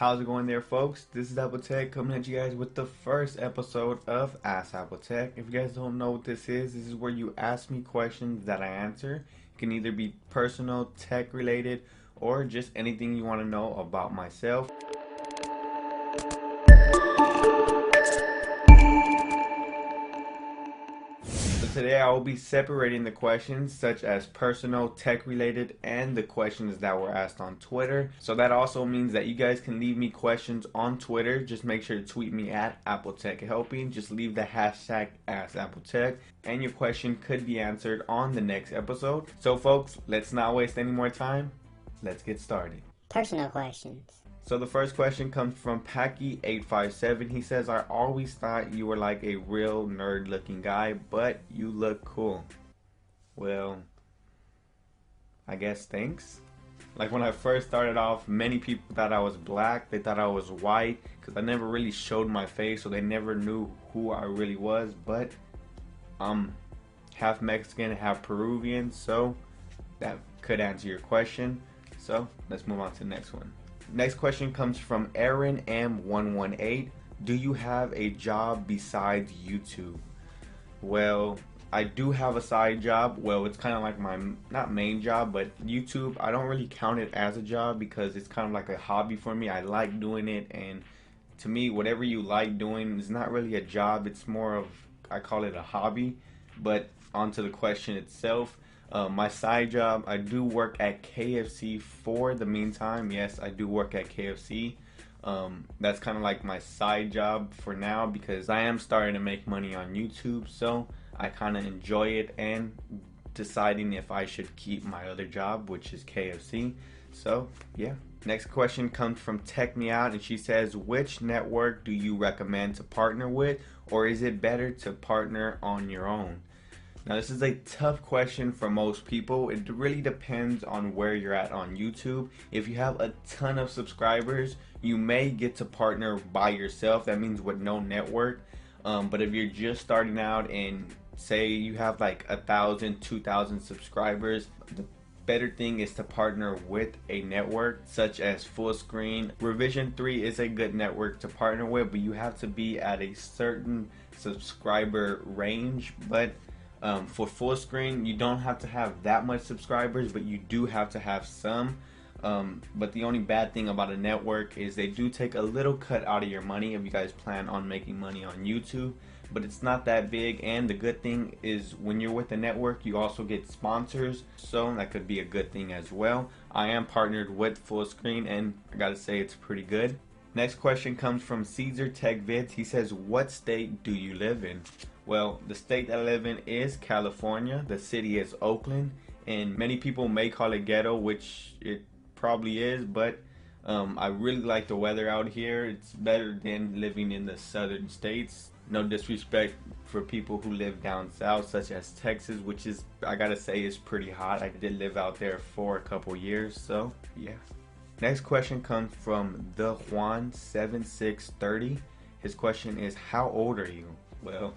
How's it going there, folks? This is AppleTech coming at you guys with the first episode of Ask AppleTech. If you guys don't know what this is where you ask me questions that I answer. It can either be personal, tech related, or just anything you want to know about myself. Today I will be separating the questions such as personal, tech related, and the questions that were asked on Twitter. So that also means that you guys can leave me questions on Twitter. Just make sure to tweet me at AppleTechHelping. Just leave the hashtag AskAppleTech and your question could be answered on the next episode. So folks, let's not waste any more time. Let's get started. Personal questions. So the first question comes from Packy857. He says, I always thought you were like a real nerd looking guy, but you look cool. Well, I guess thanks. Like when I first started off, many people thought I was black. They thought I was white because I never really showed my face, so they never knew who I really was. But I'm half Mexican, half Peruvian, so that could answer your question. So let's move on to the next one. Next question comes from Aaron M118. Do you have a job besides YouTube? Well, I do have a side job. Well, it's kind of like my, not main job, but YouTube, I don't really count it as a job because it's kind of like a hobby for me. I like doing it, and to me, whatever you like doing is not really a job. It's more of, I call it a hobby. But onto the question itself. My side job, I do work at KFC for the meantime. Yes, I do work at KFC. That's kind of like my side job for now because I am starting to make money on YouTube. So I kind of enjoy it and deciding if I should keep my other job, which is KFC. So yeah. Next question comes from Tech Me Out, and she says, which network do you recommend to partner with, or is it better to partner on your own? Now this is a tough question for most people. It really depends on where you're at on YouTube. If you have a ton of subscribers, you may get to partner by yourself. That means with no network. But if you're just starting out and say you have like 1,000, 2,000 subscribers, the better thing is to partner with a network such as Fullscreen. Revision 3 is a good network to partner with, but you have to be at a certain subscriber range. But for Fullscreen, you don't have to have that much subscribers, but you do have to have some. But the only bad thing about a network is they do take a little cut out of your money if you guys plan on making money on YouTube. But it's not that big, and the good thing is when you're with a network, you also get sponsors, so that could be a good thing as well. I am partnered with Fullscreen, and I gotta say it's pretty good. Next question comes from Caesar Tech Vids. He says, what state do you live in? Well, the state that I live in is California. The city is Oakland, and many people may call it ghetto, which it probably is, but I really like the weather out here. It's better than living in the southern states. No disrespect for people who live down south, such as Texas, which is, I gotta say, is pretty hot. I did live out there for a couple years, so yeah. Next question comes from the Juan7630. His question is, how old are you? Well,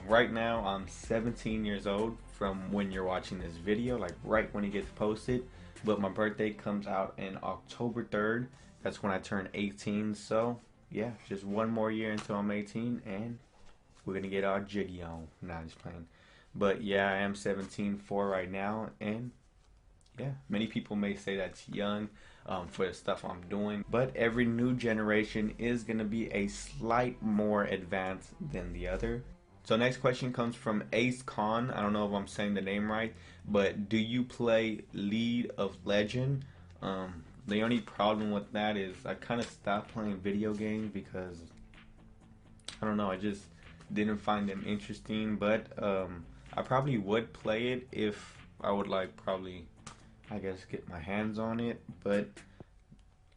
right now I'm 17 years old from when you're watching this video, like right when it gets posted. But my birthday comes out in October 3rd. That's when I turn 18. So yeah, just one more year until I'm 18, and we're gonna get our jiggy on. Nah, just playing. But yeah, I am 17 for right now, and yeah, many people may say that's young for the stuff I'm doing, but every new generation is going to be a slight more advanced than the other. So next question comes from Ace Khan. I don't know if I'm saying the name right, but do you play League of Legends? The only problem with that is I kind of stopped playing video games because, I don't know, I just didn't find them interesting, but I probably would play it if I would like probably, I guess, get my hands on it, but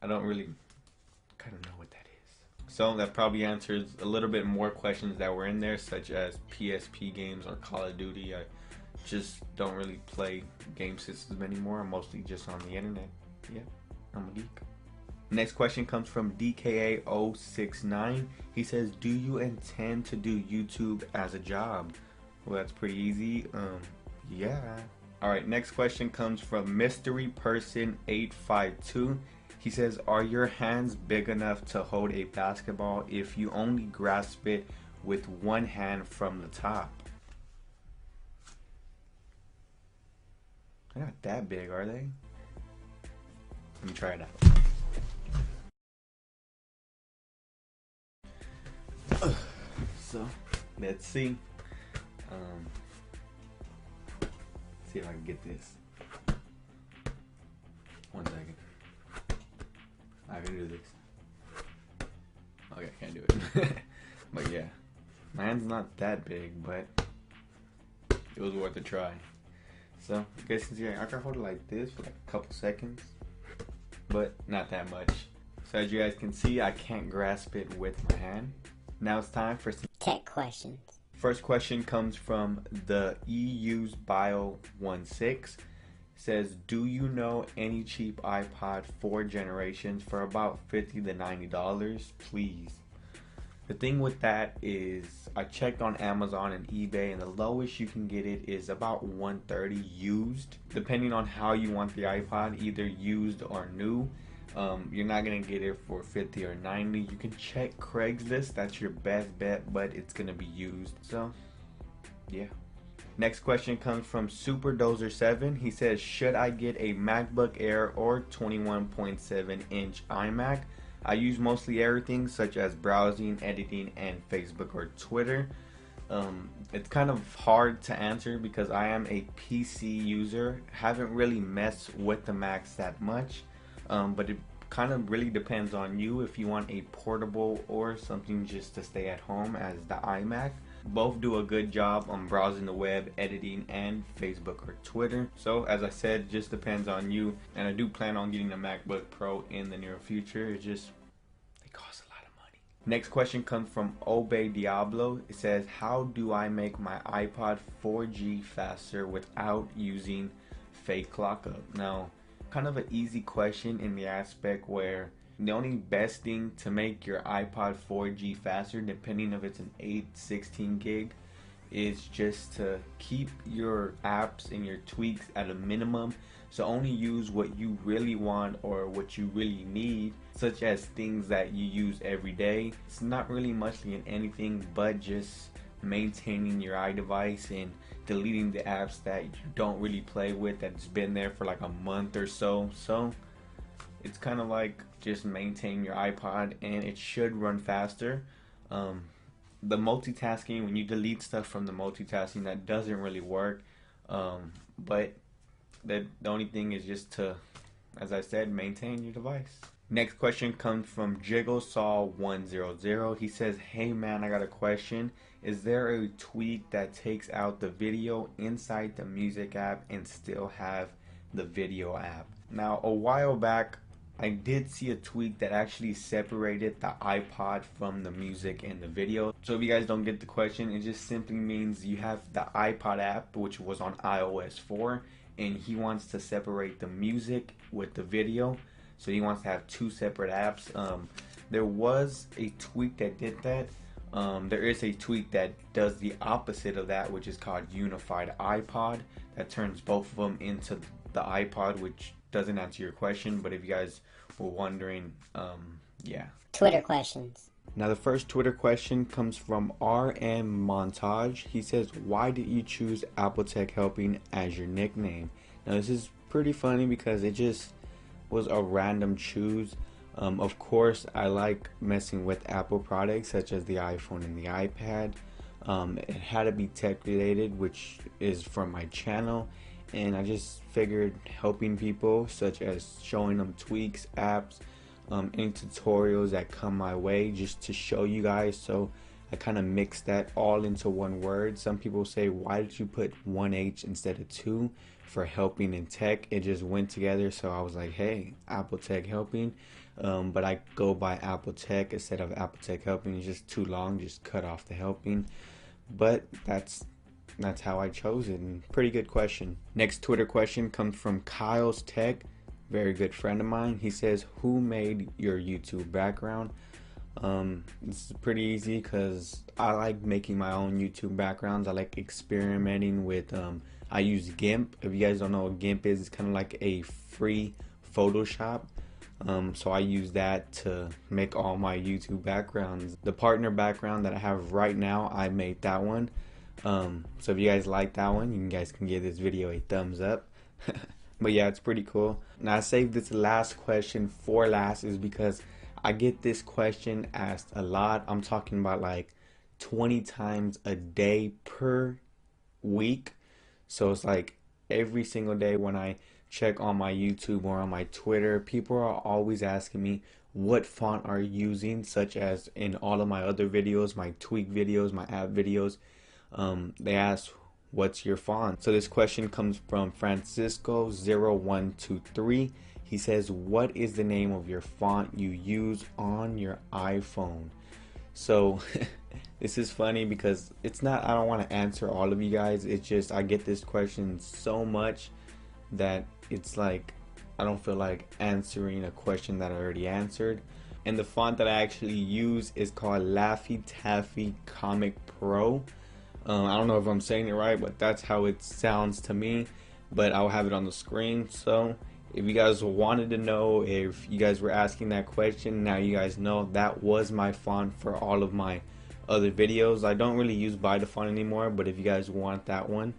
I don't really kind of know what that is. So that probably answers a little bit more questions that were in there, such as PSP games or Call of Duty. I just don't really play game systems anymore. I'm mostly just on the internet. Yeah, I'm a geek. Next question comes from DKA069. He says, do you intend to do YouTube as a job? Well, that's pretty easy. Yeah. Alright, next question comes from Mystery Person 852. He says, are your hands big enough to hold a basketball if you only grasp it with one hand from the top? They're not that big, are they? Let me try it out. So, let's see. See if I can get this. 1 second. I can do this. Okay, I can't do it. But yeah, my hand's not that big, but it was worth a try. So, you guys can see I can hold it like this for like a couple seconds, but not that much. So as you guys can see, I can't grasp it with my hand. Now it's time for some tech questions. First question comes from the EU's Bio 16. Says, do you know any cheap iPod 4 generations for about $50 to $90? Please. The thing with that is I checked on Amazon and eBay, and the lowest you can get it is about $130 used. Depending on how you want the iPod, either used or new, you're not gonna get it for $50 or $90. You can check Craigslist, that's your best bet, but it's gonna be used. So yeah. Next question comes from SuperDozer7. He says, should I get a MacBook Air or 21.7 inch iMac? I use mostly everything such as browsing, editing, and Facebook or Twitter. It's kind of hard to answer because I am a PC user. Haven't really messed with the Macs that much, but it kind of really depends on you if you want a portable or something just to stay at home as the iMac. Both do a good job on browsing the web, editing, and Facebook or Twitter. So as I said, it just depends on you, and I do plan on getting a MacBook Pro in the near future. It just, they cost a lot of money. Next question comes from Obey Diablo. It says, how do I make my iPod 4G faster without using fake lockup? Now, kind of an easy question in the aspect where the only best thing to make your iPod 4G faster, depending if it's an 8, 16 gig, is just to keep your apps and your tweaks at a minimum. So only use what you really want or what you really need, such as things that you use every day. It's not really much in anything but just maintaining your iDevice and deleting the apps that you don't really play with that's been there for like a month or so. So it's kind of like just maintain your iPod and it should run faster. The multitasking, when you delete stuff from the multitasking, that doesn't really work. But the only thing is just to, as I said, maintain your device. Next question comes from JiggleSaw100. He says, hey man, I got a question. Is there a tweak that takes out the video inside the music app and still have the video app? Now, a while back, I did see a tweak that actually separated the iPod from the music and the video. So if you guys don't get the question, it just simply means you have the iPod app, which was on iOS 4, and he wants to separate the music with the video. So he wants to have two separate apps. There was a tweak that did that. There is a tweak that does the opposite of that, which is called Unified iPod, that turns both of them into the iPod, which doesn't answer your question, but if you guys were wondering, yeah. Twitter questions. Now the first Twitter question comes from RM Montage. He says, why did you choose AppleTech Helping as your nickname? Now this is pretty funny because it just was a random choose. Of course, I like messing with Apple products such as the iPhone and the iPad. It had to be tech related, which is from my channel, and I just figured helping people, such as showing them tweaks, apps, any tutorials that come my way, just to show you guys. So I kind of mixed that all into one word. Some people say, why did you put one H instead of two for helping in tech? It just went together, so I was like, hey, AppleTech Helping. But I go by AppleTech instead of AppleTech Helping. It's just too long, just cut off the helping. But that's how I chose it, and pretty good question. Next Twitter question comes from Kyle's Tech, very good friend of mine. He says, who made your YouTube background? This is pretty easy because I like making my own YouTube backgrounds. I like experimenting with, I use GIMP. If you guys don't know what GIMP is, it's kind of like a free Photoshop. So I use that to make all my YouTube backgrounds. The partner background that I have right now, I made that one. So if you guys like that one, you guys can give this video a thumbs up. But yeah, it's pretty cool. Now I saved this last question for last is because I get this question asked a lot. I'm talking about like 20 times a day per week. So it's like every single day when I check on my YouTube or on my Twitter, people are always asking me what font are you using, such as in all of my other videos, my tweak videos, my app videos. They ask, what's your font? So this question comes from Francisco0123. He says, what is the name of your font you use on your iPhone? So this is funny because it's not, I don't want to answer all of you guys. It's just I get this question so much that it's like I don't feel like answering a question that I already answered. And the font that I actually use is called Laffy Taffy Comic Pro. I don't know if I'm saying it right, but that's how it sounds to me. But I'll have it on the screen. So if you guys wanted to know, if you guys were asking that question, now you guys know that was my font for all of my other videos. I don't really use by the font anymore, but if you guys want that one,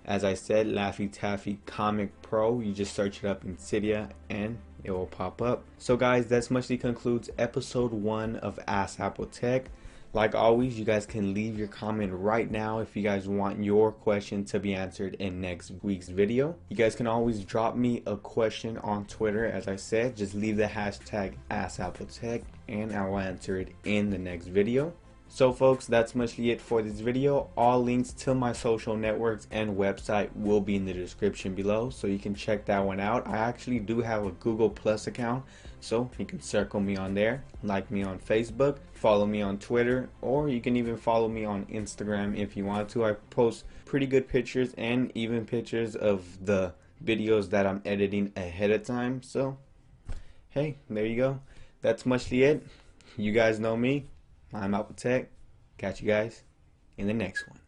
as I said, Laffy Taffy Comic Pro, you just search it up in Cydia and it will pop up. So guys, that mostly concludes episode 1 of Ask AppleTech. Like always, you guys can leave your comment right now if you guys want your question to be answered in next week's video. You guys can always drop me a question on Twitter. As I said, just leave the hashtag AskAppleTech and I will answer it in the next video. So folks, that's mostly it for this video. All links to my social networks and website will be in the description below, so you can check that one out. I actually do have a Google Plus account, so you can circle me on there, like me on Facebook, follow me on Twitter, or you can even follow me on Instagram if you want to. I post pretty good pictures and even pictures of the videos that I'm editing ahead of time. So hey, there you go. That's mostly it. You guys know me. I'm AppleTech. Catch you guys in the next one.